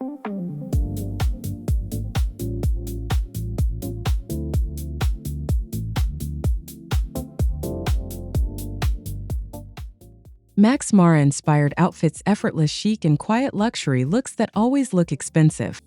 Max Mara-inspired outfits, effortless chic and quiet luxury looks that always look expensive.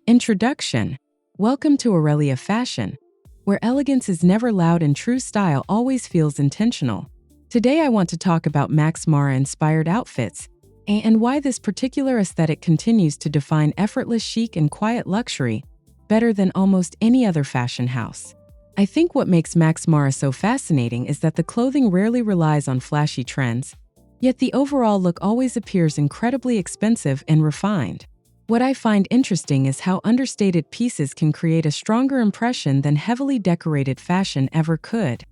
Introduction. Welcome to Aurelia Fashion, where elegance is never loud and true style always feels intentional. Today I want to talk about Max Mara-inspired outfits and why this particular aesthetic continues to define effortless chic and quiet luxury better than almost any other fashion house. I think what makes Max Mara so fascinating is that the clothing rarely relies on flashy trends, yet the overall look always appears incredibly expensive and refined. What I find interesting is how understated pieces can create a stronger impression than heavily decorated fashion ever could.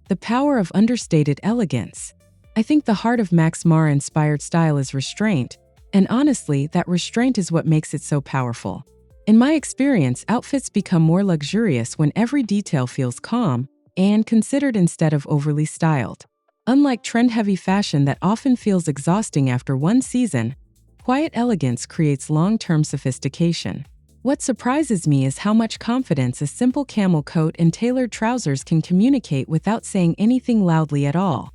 The power of understated elegance. I think the heart of Max Mara-inspired style is restraint, and honestly, that restraint is what makes it so powerful. In my experience, outfits become more luxurious when every detail feels calm and considered instead of overly styled. Unlike trend-heavy fashion that often feels exhausting after one season, quiet elegance creates long-term sophistication. What surprises me is how much confidence a simple camel coat and tailored trousers can communicate without saying anything loudly at all.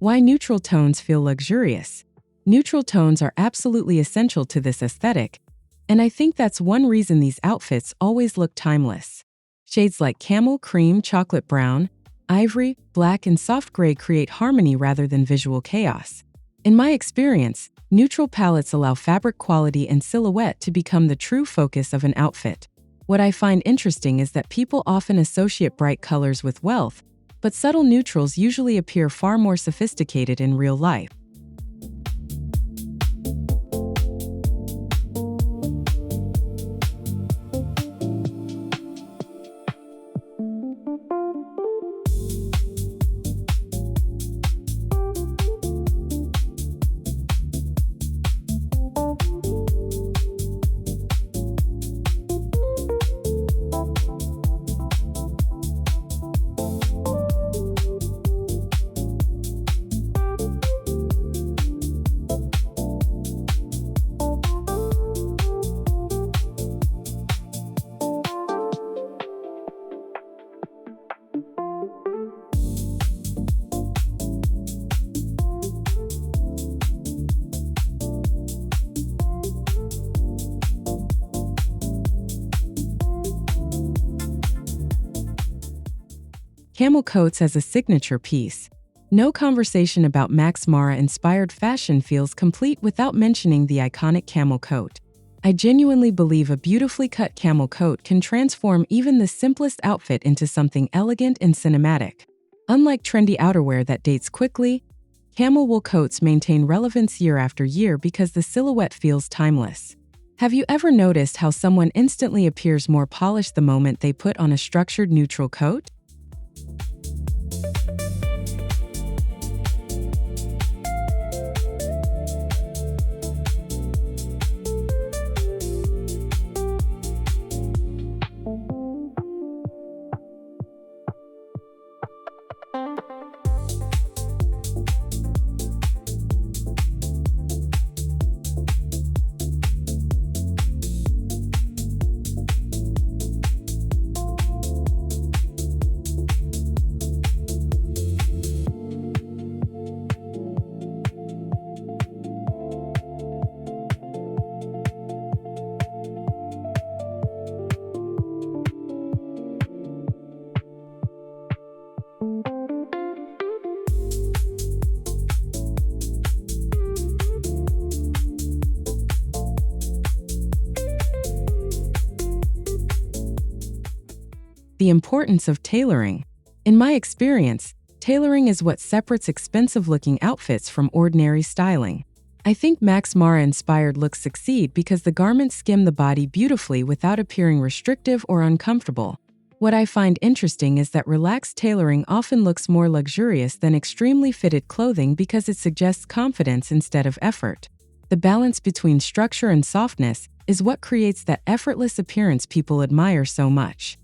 Why neutral tones feel luxurious. Neutral tones are absolutely essential to this aesthetic, and I think that's one reason these outfits always look timeless. Shades like camel, cream, chocolate brown, ivory, black, and soft gray create harmony rather than visual chaos. In my experience, neutral palettes allow fabric quality and silhouette to become the true focus of an outfit. What I find interesting is that people often associate bright colors with wealth, but subtle neutrals usually appear far more sophisticated in real life. Camel coats as a signature piece. No conversation about Max Mara-inspired fashion feels complete without mentioning the iconic camel coat. I genuinely believe a beautifully cut camel coat can transform even the simplest outfit into something elegant and cinematic. Unlike trendy outerwear that dates quickly, Camel wool coats maintain relevance year after year because the silhouette feels timeless. Have you ever noticed how someone instantly appears more polished the moment they put on a structured neutral coat? The importance of tailoring. In my experience, tailoring is what separates expensive-looking outfits from ordinary styling. I think Max Mara-inspired looks succeed because the garments skim the body beautifully without appearing restrictive or uncomfortable. What I find interesting is that relaxed tailoring often looks more luxurious than extremely fitted clothing because it suggests confidence instead of effort. The balance between structure and softness is what creates that effortless appearance people admire so much.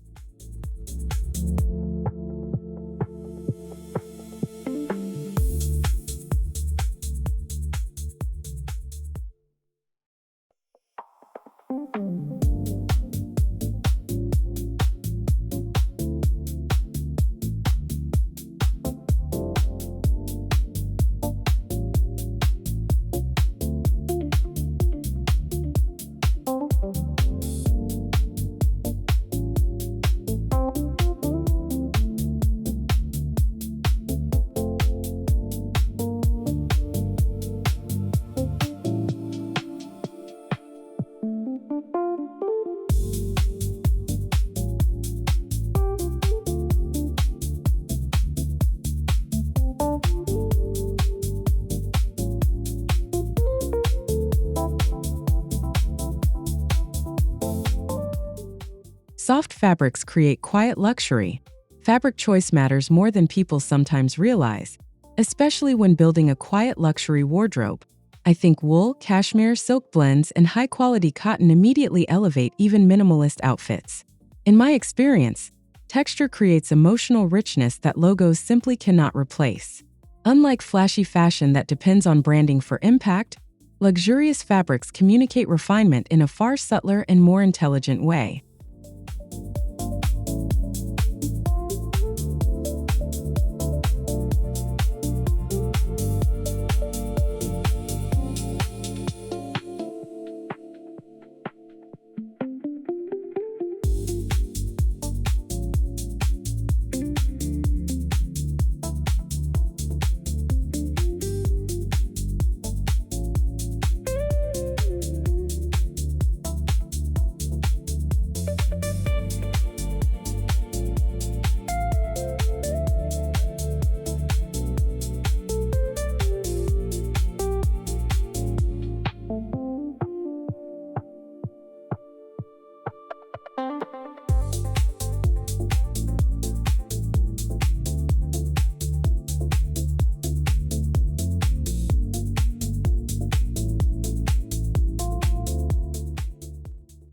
Soft fabrics create quiet luxury. Fabric choice matters more than people sometimes realize, especially when building a quiet luxury wardrobe. I think wool, cashmere, silk blends, and high-quality cotton immediately elevate even minimalist outfits. In my experience, texture creates emotional richness that logos simply cannot replace. Unlike flashy fashion that depends on branding for impact, luxurious fabrics communicate refinement in a far subtler and more intelligent way.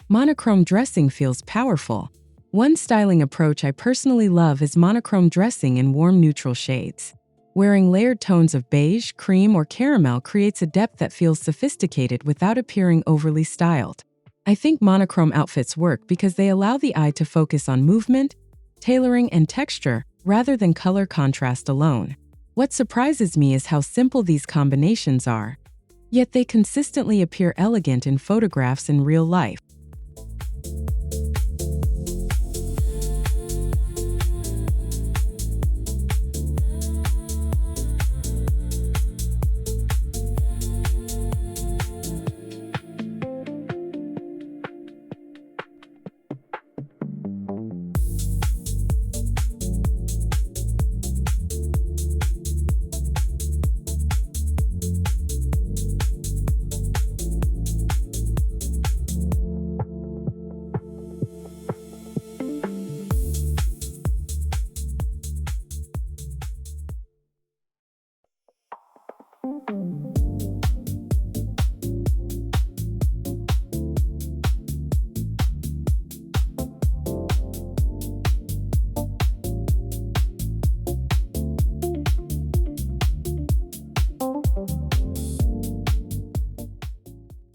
Monochrome dressing feels powerful. One styling approach I personally love is monochrome dressing in warm neutral shades. Wearing layered tones of beige, cream, or caramel creates a depth that feels sophisticated without appearing overly styled. I think monochrome outfits work because they allow the eye to focus on movement, tailoring, and texture rather than color contrast alone. What surprises me is how simple these combinations are, yet they consistently appear elegant in photographs in real life.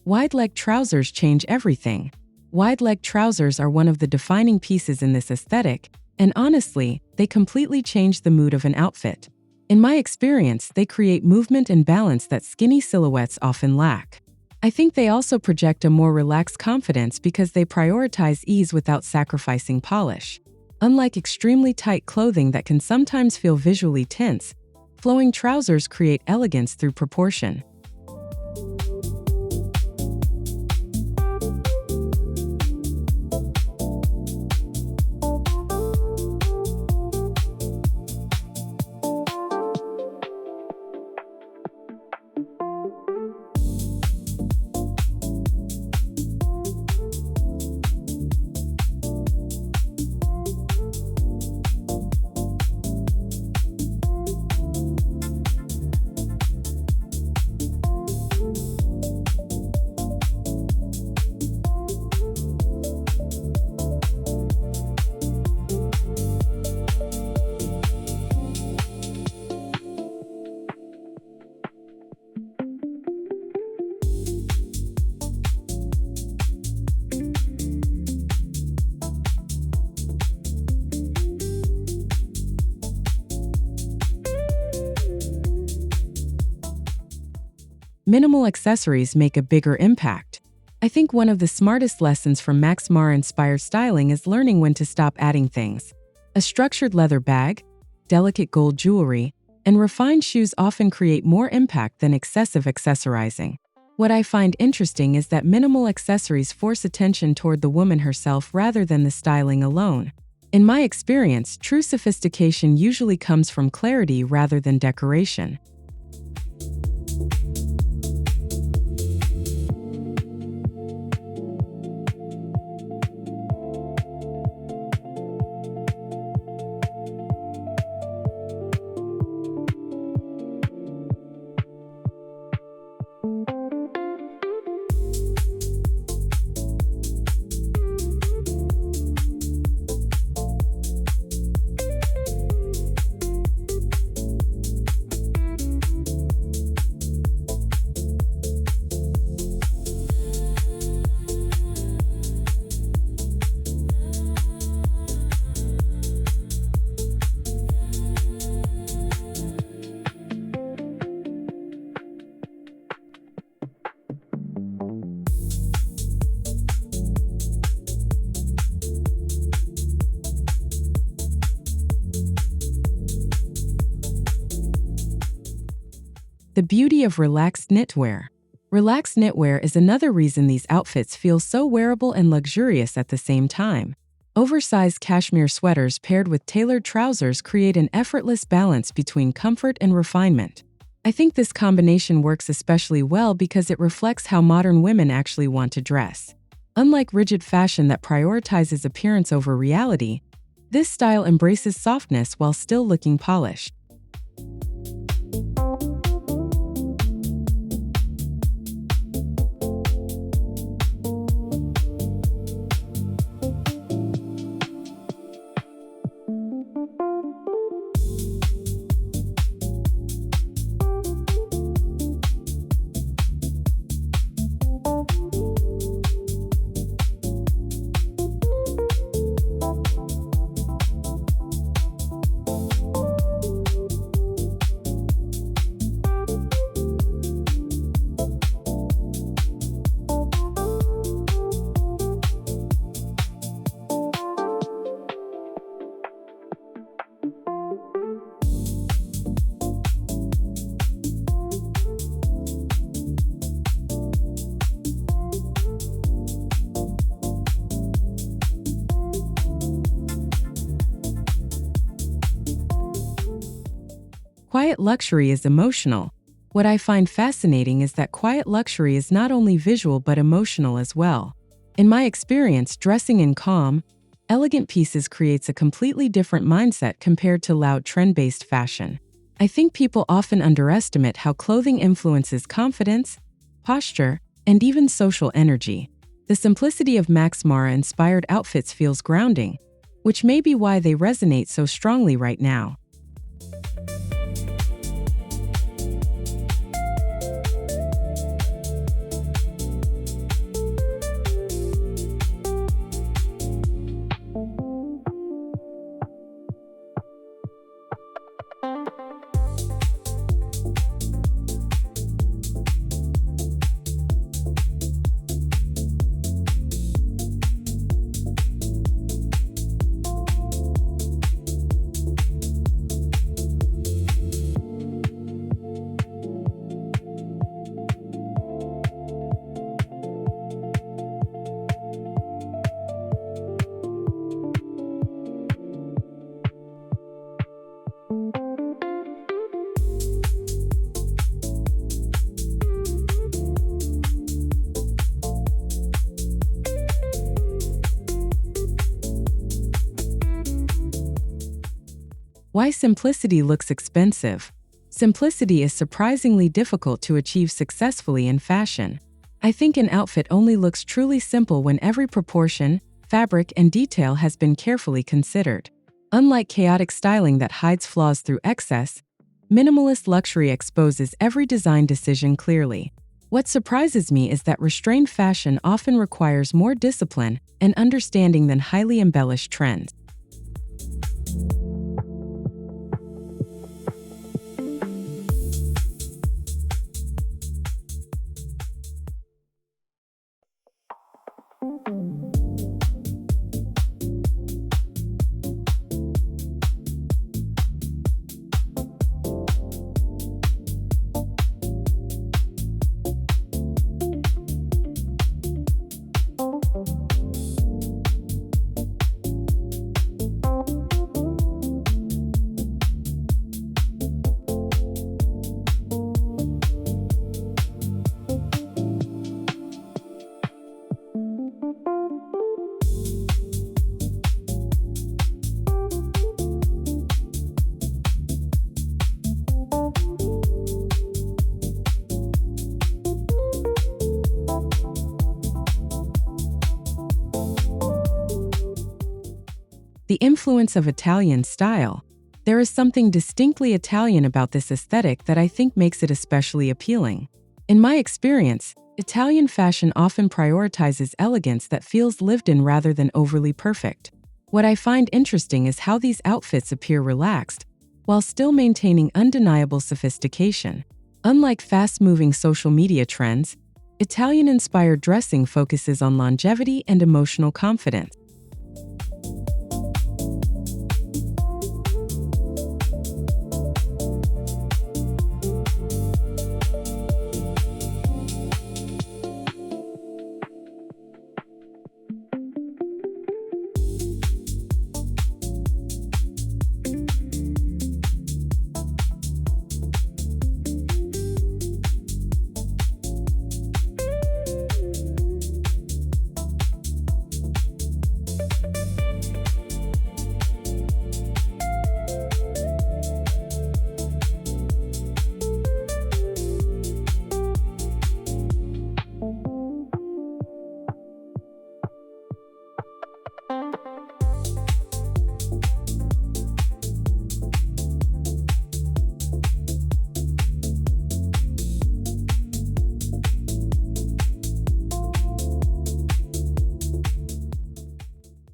Wide-leg trousers change everything. Wide-leg trousers are one of the defining pieces in this aesthetic, and honestly, they completely change the mood of an outfit. In my experience, they create movement and balance that skinny silhouettes often lack. I think they also project a more relaxed confidence because they prioritize ease without sacrificing polish. Unlike extremely tight clothing that can sometimes feel visually tense, flowing trousers create elegance through proportion. Minimal accessories make a bigger impact. I think one of the smartest lessons from Max Mara-inspired styling is learning when to stop adding things. A structured leather bag, delicate gold jewelry, and refined shoes often create more impact than excessive accessorizing. What I find interesting is that minimal accessories force attention toward the woman herself rather than the styling alone. In my experience, true sophistication usually comes from clarity rather than decoration. The beauty of relaxed knitwear. Relaxed knitwear is another reason these outfits feel so wearable and luxurious at the same time. Oversized cashmere sweaters paired with tailored trousers create an effortless balance between comfort and refinement. I think this combination works especially well because it reflects how modern women actually want to dress. Unlike rigid fashion that prioritizes appearance over reality, this style embraces softness while still looking polished. Quiet luxury is emotional. What I find fascinating is that quiet luxury is not only visual but emotional as well. In my experience, dressing in calm, elegant pieces creates a completely different mindset compared to loud trend-based fashion. I think people often underestimate how clothing influences confidence, posture, and even social energy. The simplicity of Max Mara-inspired outfits feels grounding, which may be why they resonate so strongly right now. Why simplicity looks expensive? Simplicity is surprisingly difficult to achieve successfully in fashion. I think an outfit only looks truly simple when every proportion, fabric, and detail has been carefully considered. Unlike chaotic styling that hides flaws through excess, minimalist luxury exposes every design decision clearly. What surprises me is that restrained fashion often requires more discipline and understanding than highly embellished trends. The influence of Italian style. There is something distinctly Italian about this aesthetic that I think makes it especially appealing. In my experience, Italian fashion often prioritizes elegance that feels lived in rather than overly perfect. What I find interesting is how these outfits appear relaxed, while still maintaining undeniable sophistication. Unlike fast-moving social media trends, Italian-inspired dressing focuses on longevity and emotional confidence.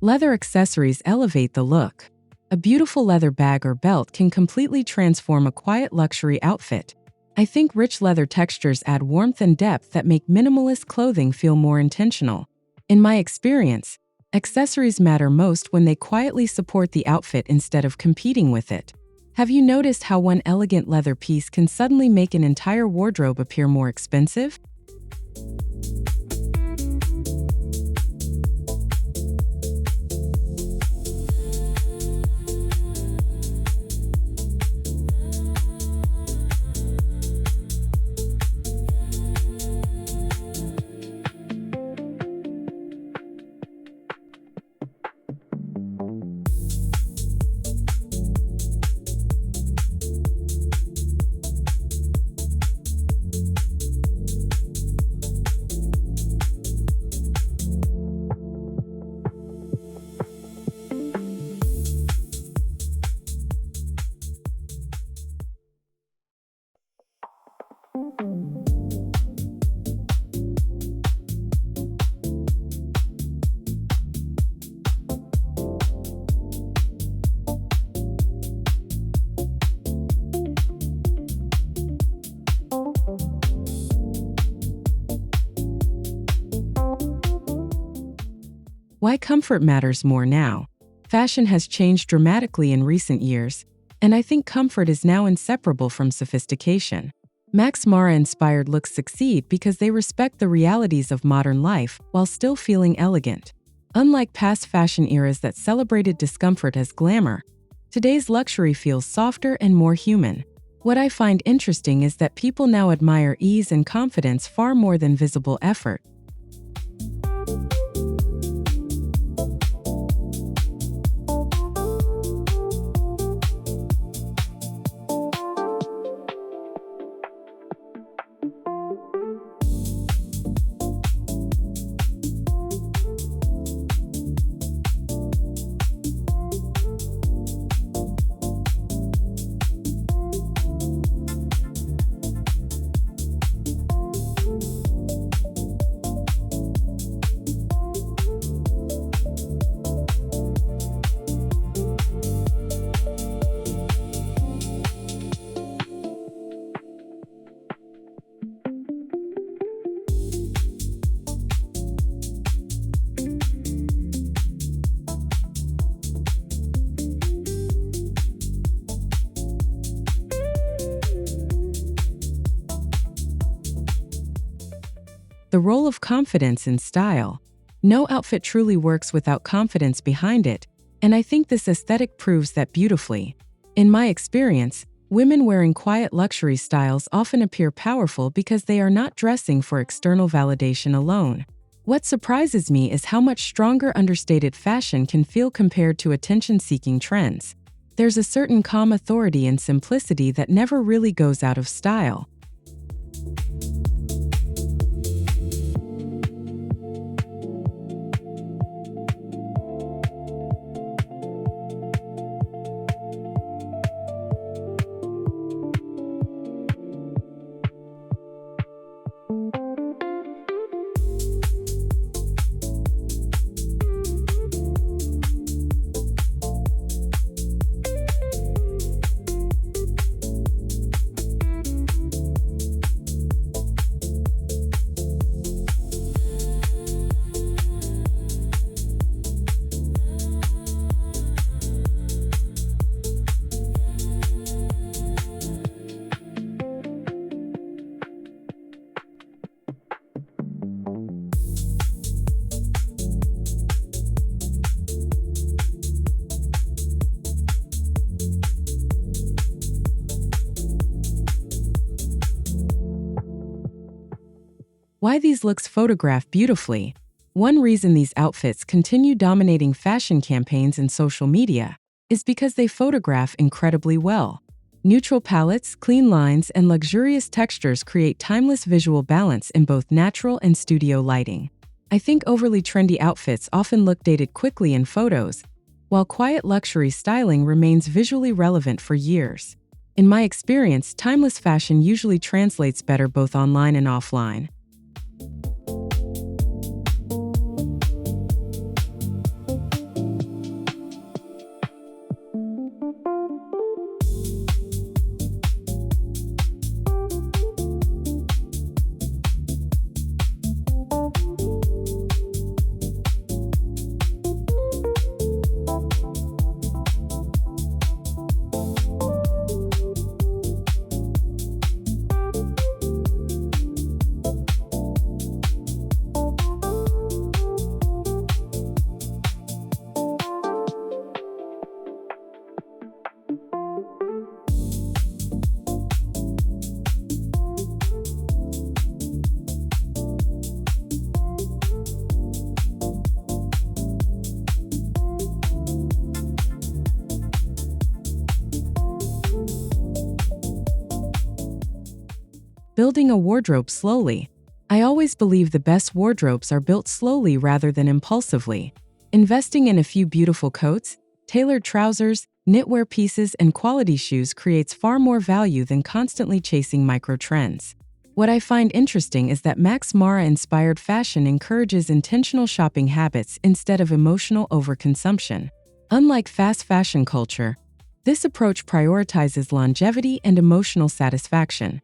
Leather accessories elevate the look. A beautiful leather bag or belt can completely transform a quiet luxury outfit. I think rich leather textures add warmth and depth that make minimalist clothing feel more intentional. In my experience, accessories matter most when they quietly support the outfit instead of competing with it. Have you noticed how one elegant leather piece can suddenly make an entire wardrobe appear more expensive? Why comfort matters more now. Fashion has changed dramatically in recent years, and I think comfort is now inseparable from sophistication. Max Mara-inspired looks succeed because they respect the realities of modern life while still feeling elegant. Unlike past fashion eras that celebrated discomfort as glamour, today's luxury feels softer and more human. What I find interesting is that people now admire ease and confidence far more than visible effort. The role of confidence in style. No outfit truly works without confidence behind it, and I think this aesthetic proves that beautifully. In my experience, women wearing quiet luxury styles often appear powerful because they are not dressing for external validation alone. What surprises me is how much stronger understated fashion can feel compared to attention-seeking trends. There's a certain calm authority and simplicity that never really goes out of style. Why these looks photograph beautifully. One reason these outfits continue dominating fashion campaigns and social media is because they photograph incredibly well. Neutral palettes, clean lines, and luxurious textures create timeless visual balance in both natural and studio lighting. I think overly trendy outfits often look dated quickly in photos, while quiet luxury styling remains visually relevant for years. In my experience, timeless fashion usually translates better both online and offline. Building a wardrobe slowly. I always believe the best wardrobes are built slowly rather than impulsively. Investing in a few beautiful coats, tailored trousers, knitwear pieces, and quality shoes creates far more value than constantly chasing micro trends. What I find interesting is that Max Mara-inspired fashion encourages intentional shopping habits instead of emotional overconsumption. Unlike fast fashion culture, this approach prioritizes longevity and emotional satisfaction.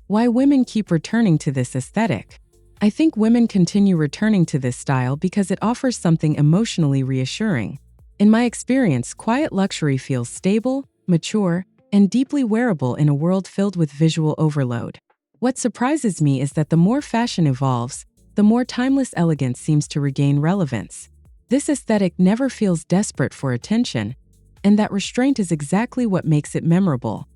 Why women keep returning to this aesthetic? I think women continue returning to this style because it offers something emotionally reassuring. In my experience, quiet luxury feels stable, mature, and deeply wearable in a world filled with visual overload. What surprises me is that the more fashion evolves, the more timeless elegance seems to regain relevance. This aesthetic never feels desperate for attention, and that restraint is exactly what makes it memorable.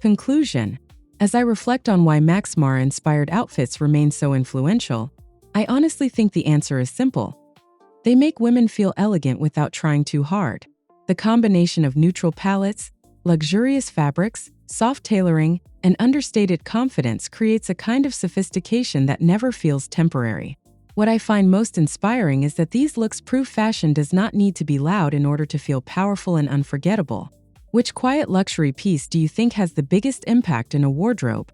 Conclusion. As I reflect on why Max Mara-inspired outfits remain so influential, I honestly think the answer is simple. They make women feel elegant without trying too hard. The combination of neutral palettes, luxurious fabrics, soft tailoring, and understated confidence creates a kind of sophistication that never feels temporary. What I find most inspiring is that these looks prove fashion does not need to be loud in order to feel powerful and unforgettable. Which quiet luxury piece do you think has the biggest impact in a wardrobe?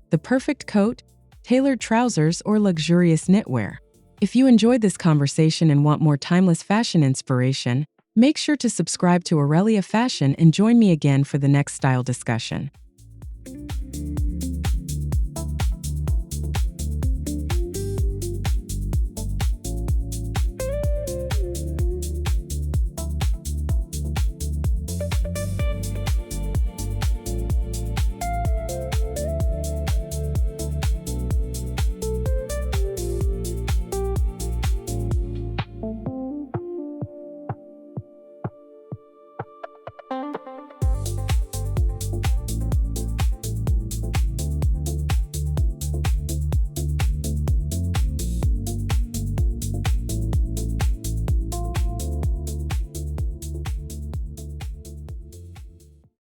The perfect coat, tailored trousers, or luxurious knitwear? If you enjoyed this conversation and want more timeless fashion inspiration, make sure to subscribe to Aurelia Fashion and join me again for the next style discussion.